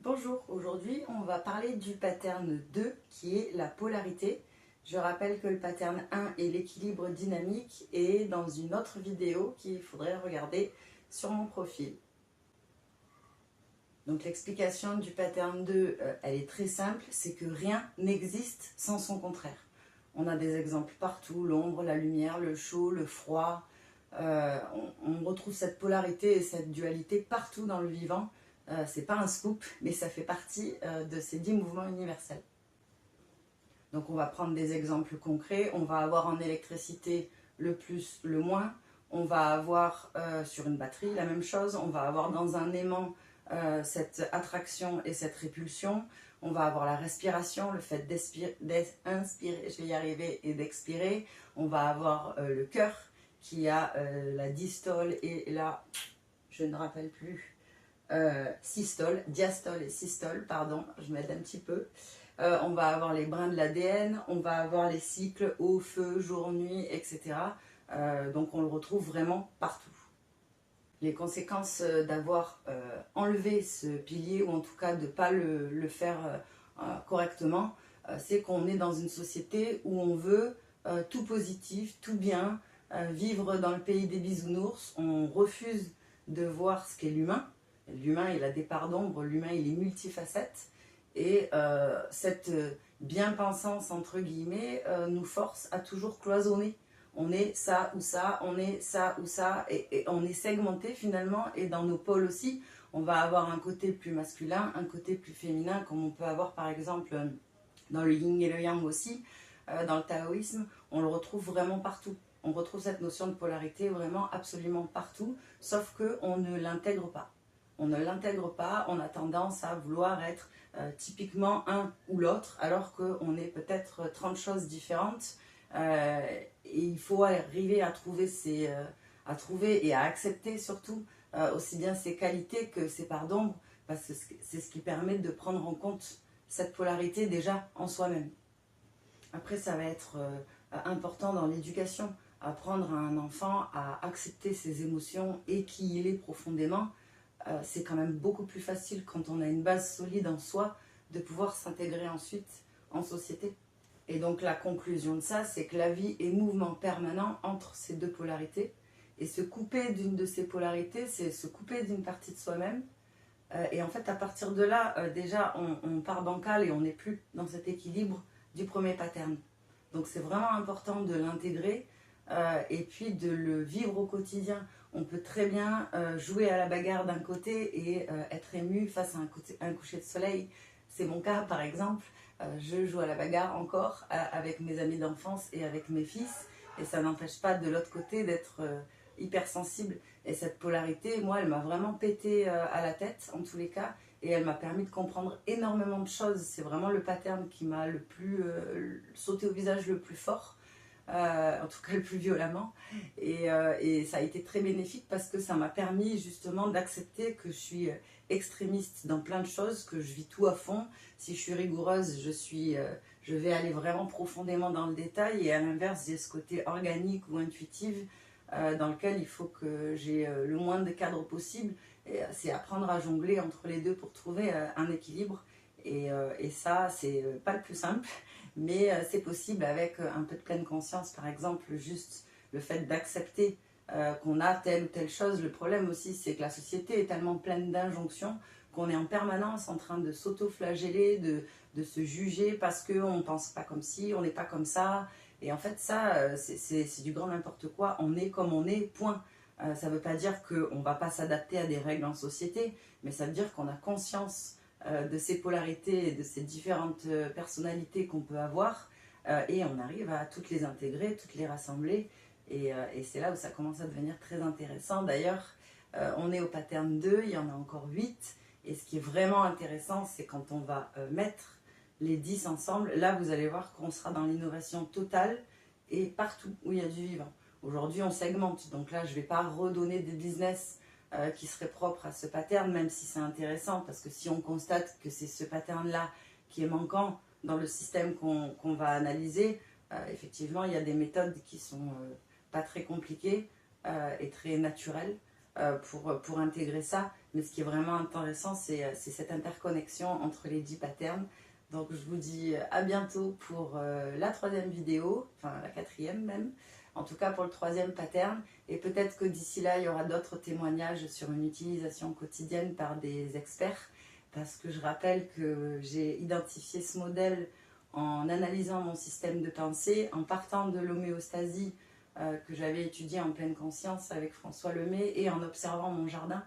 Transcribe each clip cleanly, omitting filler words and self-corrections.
Bonjour, aujourd'hui on va parler du pattern 2 qui est la polarité. Je rappelle que le pattern 1 est l'équilibre dynamique et dans une autre vidéo qu'il faudrait regarder sur mon profil. Donc l'explication du pattern 2, elle est très simple, c'est que rien n'existe sans son contraire. On a des exemples partout, l'ombre, la lumière, le chaud, le froid. On retrouve cette polarité et cette dualité partout dans le vivant. C'est pas un scoop, mais ça fait partie de ces 10 mouvements universels. Donc on va prendre des exemples concrets. On va avoir en électricité le plus, le moins. On va avoir sur une batterie la même chose. On va avoir dans un aimant cette attraction et cette répulsion. On va avoir la respiration, le fait d'inspirer, je vais y arriver, et d'expirer. On va avoir le cœur qui a la dystole et la, je ne rappelle plus, systole, diastole et systole, pardon, je m'aide un petit peu. On va avoir les brins de l'ADN, on va avoir les cycles eau, feu, jour, nuit, etc. Donc on le retrouve vraiment partout. Les conséquences d'avoir enlevé ce pilier, ou en tout cas de ne pas le faire correctement, c'est qu'on est dans une société où on veut tout positif, tout bien, vivre dans le pays des bisounours. On refuse de voir ce qu'est l'humain. L'humain, il a des parts d'ombre, l'humain, il est multifacette. Et cette bien-pensance, entre guillemets, nous force à toujours cloisonner. On est ça ou ça, on est ça ou ça, et on est segmenté finalement, et dans nos pôles aussi, on va avoir un côté plus masculin, un côté plus féminin, comme on peut avoir par exemple dans le yin et le yang aussi, dans le taoïsme, on le retrouve vraiment partout. On retrouve cette notion de polarité vraiment absolument partout, sauf qu'on ne l'intègre pas. On ne l'intègre pas, on a tendance à vouloir être typiquement un ou l'autre, alors qu'on est peut-être 30 choses différentes. Et il faut arriver à trouver, et à accepter surtout aussi bien ses qualités que ses parts d'ombre, parce que c'est ce qui permet de prendre en compte cette polarité déjà en soi-même. Après, ça va être important dans l'éducation, apprendre à un enfant à accepter ses émotions et qui il est profondément. C'est quand même beaucoup plus facile quand on a une base solide en soi de pouvoir s'intégrer ensuite en société. Et donc la conclusion de ça, c'est que la vie est mouvement permanent entre ces deux polarités. Et se couper d'une de ces polarités, c'est se couper d'une partie de soi-même. Et en fait, à partir de là, déjà, on part bancal et on n'est plus dans cet équilibre du premier pattern. Donc c'est vraiment important de l'intégrer et puis de le vivre au quotidien. On peut très bien jouer à la bagarre d'un côté et être ému face à un coucher de soleil. C'est mon cas par exemple. Je joue à la bagarre encore avec mes amis d'enfance et avec mes fils. Et ça n'empêche pas de l'autre côté d'être hypersensible. Et cette polarité, moi, elle m'a vraiment pété à la tête en tous les cas. Et elle m'a permis de comprendre énormément de choses. C'est vraiment le pattern qui m'a le plus sauté au visage le plus fort. En tout cas le plus violemment, et ça a été très bénéfique parce que ça m'a permis justement d'accepter que je suis extrémiste dans plein de choses, que je vis tout à fond. Si je suis rigoureuse, je vais aller vraiment profondément dans le détail, et à l'inverse, j'ai ce côté organique ou intuitif dans lequel il faut que j'ai le moins de cadres possible, et c'est apprendre à jongler entre les deux pour trouver un équilibre, et ça c'est pas le plus simple, mais c'est possible avec un peu de pleine conscience. Par exemple, juste le fait d'accepter qu'on a telle ou telle chose. Le problème aussi, c'est que la société est tellement pleine d'injonctions qu'on est en permanence en train de s'auto-flageller, de se juger parce qu'on ne pense pas comme ci, on n'est pas comme ça. Et en fait, ça, c'est du grand n'importe quoi. On est comme on est, point. Ça ne veut pas dire qu'on ne va pas s'adapter à des règles en société, mais ça veut dire qu'on a conscience de ces polarités et de ces différentes personnalités qu'on peut avoir, et on arrive à toutes les intégrer, toutes les rassembler, et c'est là où ça commence à devenir très intéressant. D'ailleurs, on est au pattern 2, il y en a encore 8, et ce qui est vraiment intéressant, c'est quand on va mettre les 10 ensemble. Là vous allez voir qu'on sera dans l'innovation totale et partout où il y a du vivant. Aujourd'hui on segmente, donc là je ne vais pas redonner des business qui serait propre à ce pattern, même si c'est intéressant, parce que si on constate que c'est ce pattern-là qui est manquant dans le système qu'on va analyser, effectivement, il y a des méthodes qui sont pas très compliquées et très naturelles pour intégrer ça. Mais ce qui est vraiment intéressant, c'est cette interconnexion entre les 10 patterns. Donc je vous dis à bientôt pour la 3e vidéo, enfin la 4e même, en tout cas pour le 3e pattern. Et peut-être que d'ici là, il y aura d'autres témoignages sur une utilisation quotidienne par des experts. Parce que je rappelle que j'ai identifié ce modèle en analysant mon système de pensée, en partant de l'homéostasie que j'avais étudiée en pleine conscience avec François Lemay et en observant mon jardin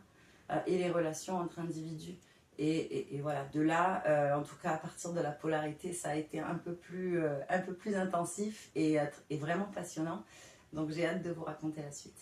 et les relations entre individus. Et voilà, de là, en tout cas à partir de la polarité, ça a été un peu plus intensif et vraiment passionnant. Donc j'ai hâte de vous raconter la suite.